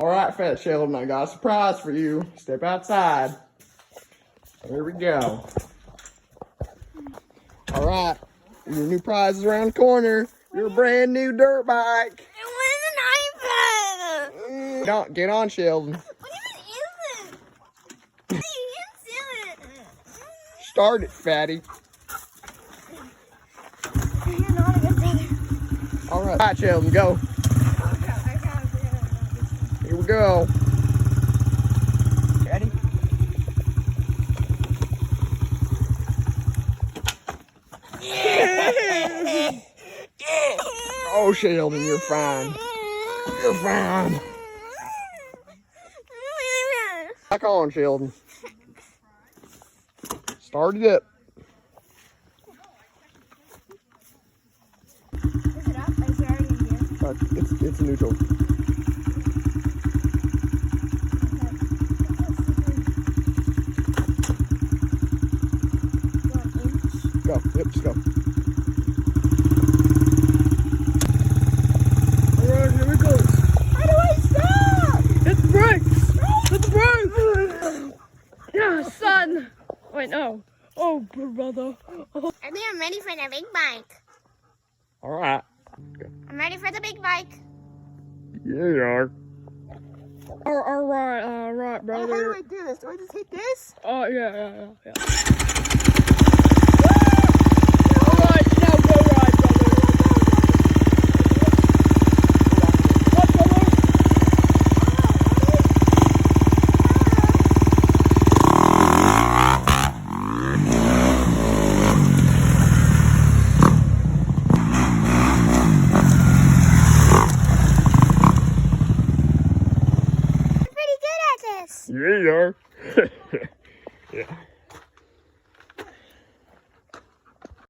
All right, Fat Sheldon, I got a surprise for you. Step outside. Here we go. All right, your new prize is around the corner. Your brand new dirt bike. It was an iPad. Get on, Sheldon. What even is it? You can't do it. Start it, fatty. You're not a good brother. All right, Sheldon, go. Here we go. Ready? Oh, Sheldon, you're fine. You're fine. Back on, Sheldon. Start it up. Is it up? Is it already in gear? It's neutral. Go. Yep, just go. Alright, here we go. How do I stop? Hit the brakes! Hit the brakes! Yeah, son! Wait, no. Oh, brother. Oh. I think I'm ready for the big bike. Alright. I'm ready for the big bike. Yeah, you are. Alright, brother. How do I do this? Do I just hit this? Oh, yeah. Alright, now go right, brother. What, brother? I'm pretty good at this. Yeah, you are.